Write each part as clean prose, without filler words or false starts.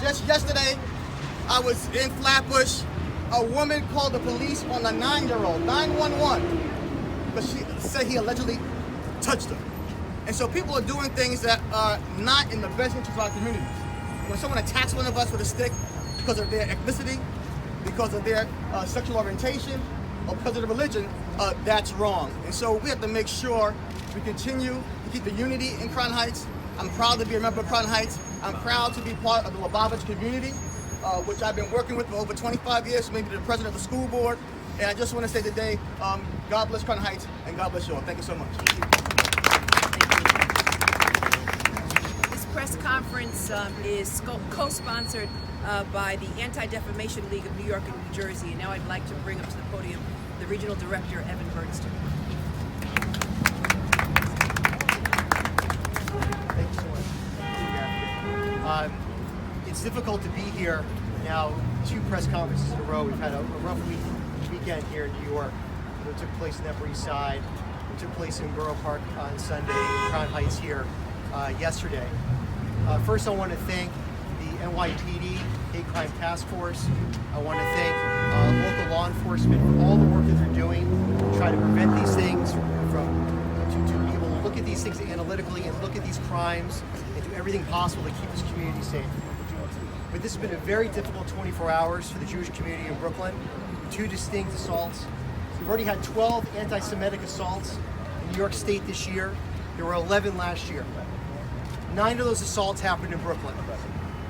Just yesterday, I was in Flatbush. A woman called the police on a 9-year-old, 911, because she said he allegedly touched her. And so people are doing things that are not in the best interest of our communities. When someone attacks one of us with a stick because of their ethnicity, because of their sexual orientation, or because of their religion, that's wrong. And so we have to make sure we continue to keep the unity in Crown Heights. I'm proud to be a member of Crown Heights. I'm proud to be part of the Lubavitch community, which I've been working with for over 25 years, maybe the president of the school board. And I just want to say today, God bless Crown Heights and God bless you all. Thank you so much. This press conference is co-sponsored by the Anti-Defamation League of New York and New Jersey. And now I'd like to bring up to the podium the Regional Director, Evan Bernstein. Thank you so much. It's difficult to be here now, 2 press conferences in a row. We've had a rough weekend here in New York. It took place in the Upper East Side. It took place in Borough Park on Sunday, Crown Heights here yesterday. First, I want to thank the NYPD Hate Crime Task Force. I want to thank local law enforcement for all the work that they're doing to try to prevent these things to be able to look at these things analytically and look at these crimes and do everything possible to keep this community safe. But this has been a very difficult 24 hours for the Jewish community in Brooklyn. 2 distinct assaults. We've already had 12 anti-Semitic assaults in New York State this year. There were 11 last year. 9 of those assaults happened in Brooklyn.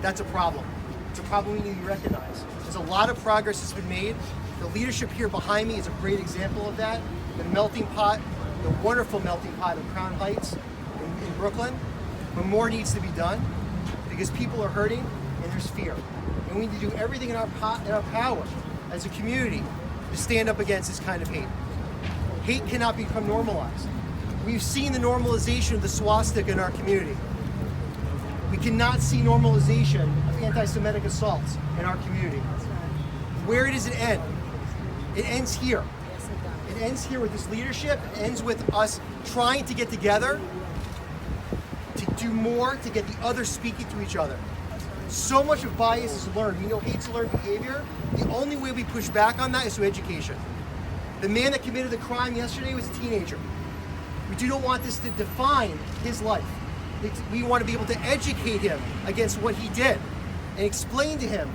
That's a problem. It's a problem we need to recognize. There's a lot of progress that's been made. The leadership here behind me is a great example of that. The melting pot, the wonderful melting pot of Crown Heights in Brooklyn. But more needs to be done because people are hurting and there's fear. And we need to do everything in our power as a community to stand up against this kind of hate. Hate cannot become normalized. We've seen the normalization of the swastika in our community. We cannot see normalization of anti-Semitic assaults in our community. Where does it end? It ends here. It ends here with this leadership. It ends with us trying to get together to do more to get the others speaking to each other. So much of bias is learned. We know hate's learned behavior. The only way we push back on that is through education. The man that committed the crime yesterday was a teenager. We do not want this to define his life. We want to be able to educate him against what he did and explain to him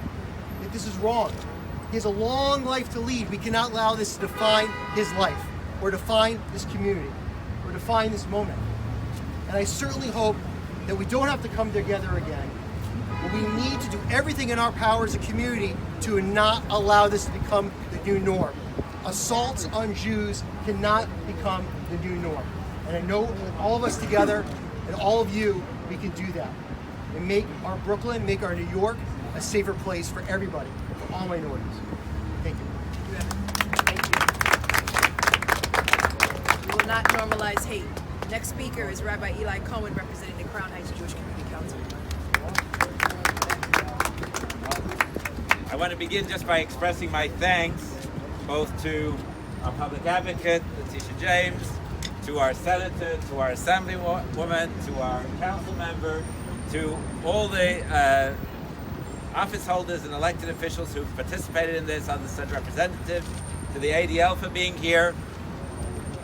that this is wrong. He has a long life to lead. We cannot allow this to define his life or define this community or define this moment. And I certainly hope that we don't have to come together again. But we need to do everything in our power as a community to not allow this to become the new norm. Assaults on Jews cannot become the new norm. And I know all of us together and all of you, we can do that. And make our Brooklyn, make our New York a safer place for everybody, for all minorities. Thank you. We will not normalize hate. Next speaker is Rabbi Eli Cohen, representing the Crown Heights Jewish Community Council. I want to begin just by expressing my thanks both to our public advocate, Letitia James, to our senator, to our assemblywoman, to our council member, to all the office holders and elected officials who've participated in this, other state representatives, to the ADL for being here.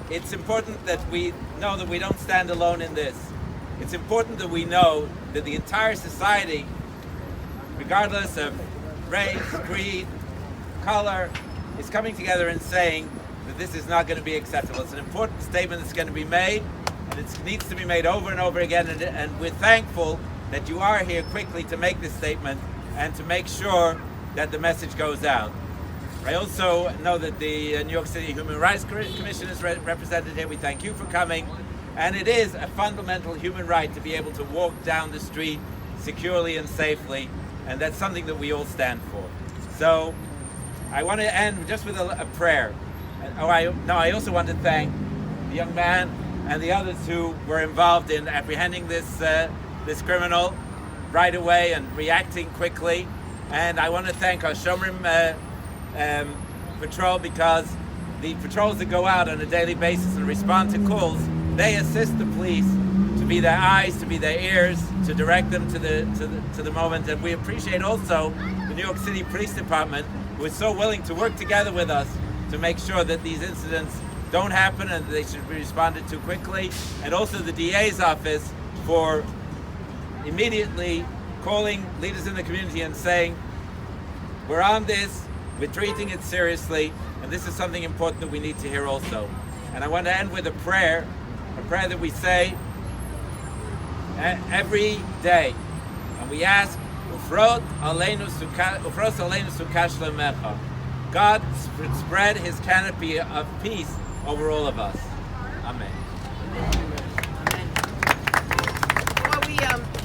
It's important that we know that we don't stand alone in this. It's important that we know that the entire society, regardless of race, creed, color, is coming together and saying that this is not going to be acceptable. It's an important statement that's going to be made, and it needs to be made over and over again, and we're thankful that you are here quickly to make this statement and to make sure that the message goes out. I also know that the New York City Human Rights Commission is represented here. We thank you for coming, and it is a fundamental human right to be able to walk down the street securely and safely, and that's something that we all stand for. So I want to end just with a prayer. I also want to thank the young man and the others who were involved in apprehending this criminal right away and reacting quickly. And I want to thank our Shomrim patrol, because the patrols that go out on a daily basis and respond to calls, they assist the police to be their eyes, to be their ears, to direct them to the moment. And we appreciate also the New York City Police Department, who is so willing to work together with us to make sure that these incidents don't happen and they should be responded to quickly. And also the DA's office for immediately calling leaders in the community and saying, we're on this, we're treating it seriously, and this is something important that we need to hear also. And I want to end with a prayer that we say every day. And we ask, Ufrot aleinu sukash lemecha. God spread his canopy of peace over all of us. Amen. Before we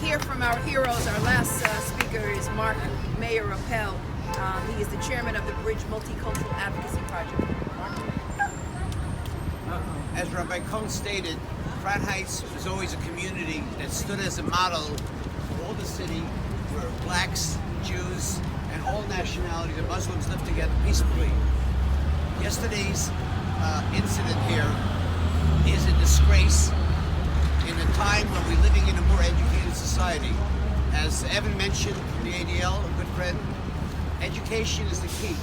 hear from our heroes, our last speaker is Mark Mayer Rappel. He is the chairman of the Bridge Multicultural Advocacy Project. As Rabbi Cohn stated, Crown Heights was always a community that stood as a model for all the city, where blacks, Jews, and all nationalities and Muslims lived together peacefully. Yesterday's incident here is a disgrace in a time when we're living in a more educated society. As Evan mentioned from the ADL, a good friend, education is the key.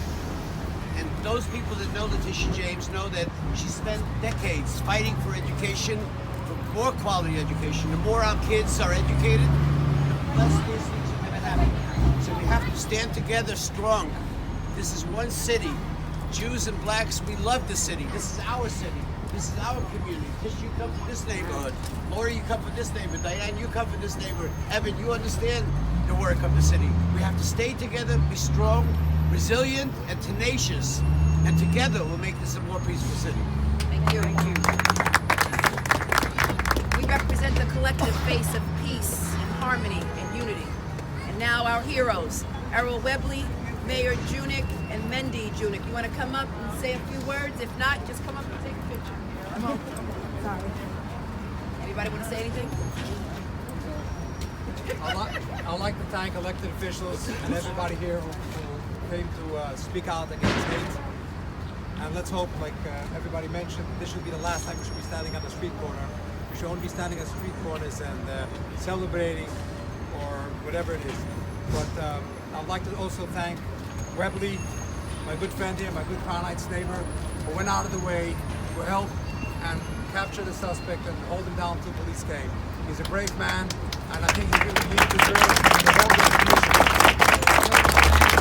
And those people that know Letitia James know that she spent decades fighting for education, for more quality education. The more our kids are educated, the less these things are going to happen. So we have to stand together strong. This is one city. Jews and blacks, we love the city. This is our city. This is our community. Tish, you come from this neighborhood. Laura, you come from this neighborhood. Diane, you come from this neighborhood. Evan, you understand the work of the city. We have to stay together, be strong, resilient, and tenacious. And together we'll make this a more peaceful city. Thank you. We represent the collective face of peace and harmony and unity. And now our heroes, Errol Webley, Mayor Junick, and Mendy Junick. You want to come up and say a few words? If not, just come up and take a picture. Come on. Sorry. Anybody want to say anything? I'd like to thank elected officials and everybody here who came to speak out against hate. And let's hope, like everybody mentioned, this should be the last time we should be standing on the street corner. We should only be standing at street corners and celebrating or whatever it is. But I'd like to also thank Webley, my good friend here, my good Crown Heights neighbor, who went out of the way to help and capture the suspect and hold him down until police came. He's a brave man, and I think he deserves the whole recognition.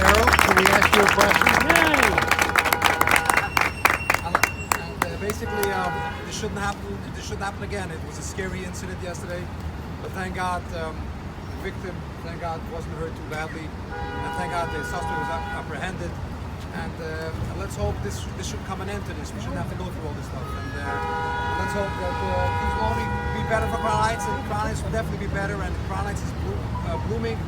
Errol, can we ask you a question? And basically, this shouldn't happen again. It was a scary incident yesterday, but thank God the victim, thank God, wasn't hurt too badly, and thank God the suspect was apprehended. And let's hope this should come an end to this. We shouldn't have to go through all this stuff. And let's hope that things will only be better for Crown Heights, and Crown Heights will definitely be better, and Crown Heights is blooming.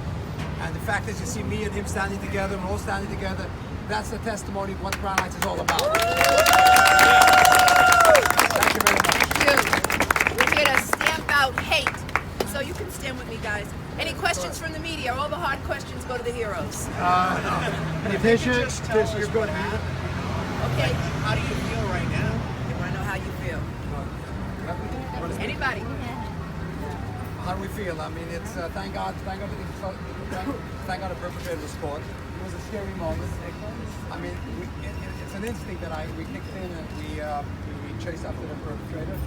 And the fact that you see me and him standing together, we're all standing together, that's the testimony of what Crown Heights is all about. Thank you very much. Thank you. We're here to stamp out hate. So you can stand with me, guys. Any questions from the media? All the hard questions go to the heroes. Tish, you're good. Okay. How do you feel right now? They want to know how you feel. Anybody? How do we feel? I mean, it's thank God the perpetrator was caught. It was a scary moment. I mean, it's an instinct that we kicked in and we chased after the perpetrator.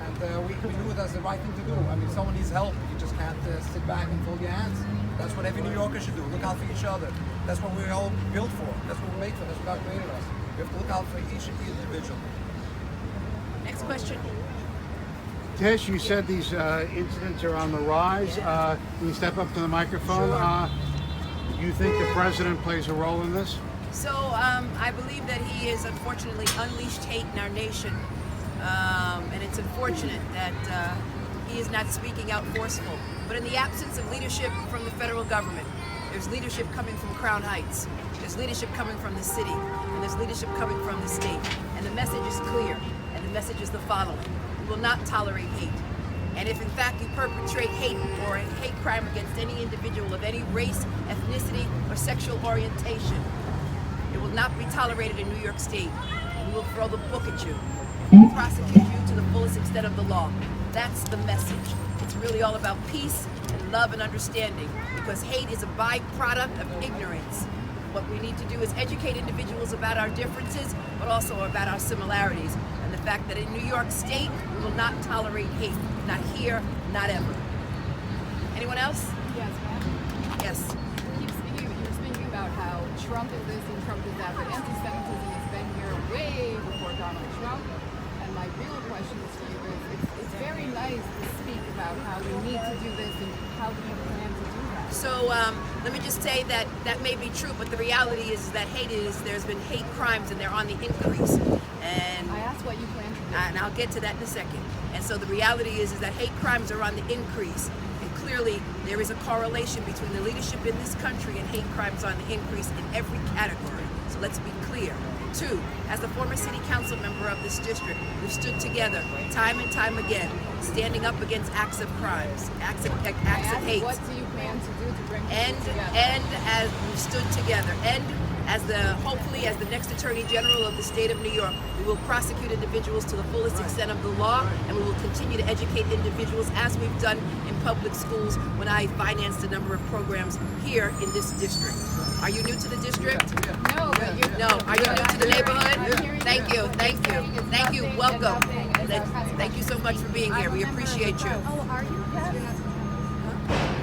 And we knew it as the right thing to do. I mean, someone needs help. You just can't sit back and fold your hands. That's what every New Yorker should do. Look out for each other. That's what we're all built for. That's what we're made for. That's what God created us. We have to look out for each individual. Next question. Tish, you said these incidents are on the rise. Can you step up to the microphone? Sure. Do you think the president plays a role in this? So I believe that he has unfortunately unleashed hate in our nation. And it's unfortunate that he is not speaking out forceful. But in the absence of leadership from the federal government, there's leadership coming from Crown Heights, there's leadership coming from the city, and there's leadership coming from the state. And the message is clear, and the message is the following. We will not tolerate hate. And if in fact you perpetrate hate or a hate crime against any individual of any race, ethnicity, or sexual orientation, it will not be tolerated in New York State. And we will throw the book at you. Prosecute you to the fullest extent of the law. That's the message. It's really all about peace and love and understanding, because hate is a byproduct of ignorance. What we need to do is educate individuals about our differences, but also about our similarities, and the fact that in New York State, we will not tolerate hate. Not here, not ever. Anyone else? Yes, ma'am. Yes. You were speaking about how Trump is this and Trump is that, but anti-Semitism has been here way before Donald Trump. And my real question is to you is, it's very nice to speak about how we need to do this, and how do you plan to do that? So let me just say that that may be true, but the reality is that there's been hate crimes and they're on the increase. And I asked what you plan to do. and I'll get to that in a second. And so the reality is that hate crimes are on the increase. And clearly there is a correlation between the leadership in this country and hate crimes on the increase in every category. So let's be clear. Two, as the former city council member of this district, we've stood together time and time again, standing up against acts of crimes, acts of hate. What do you plan to do to bring people And together? as we've stood together, and hopefully as the next Attorney General of the state of New York, we will prosecute individuals to the fullest extent of the law, and we will continue to educate individuals as we've done in public schools when I financed a number of programs here in this district. Are you new to the district? No, but you. No. Are you new to the neighborhood? Thank you. Thank you. Welcome. Thank you so much for being here. We appreciate you. Oh, are you? Yes.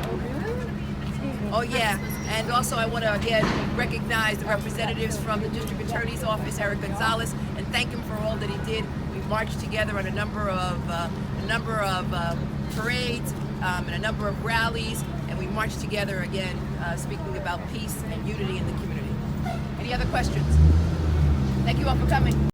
Oh, really? Oh yeah, and also I want to again recognize the representatives from the District Attorney's Office, Eric Gonzalez, and thank him for all that he did. We marched together on a number of parades and a number of rallies, and we marched together again, speaking about peace and unity in the community. Any other questions? Thank you all for coming.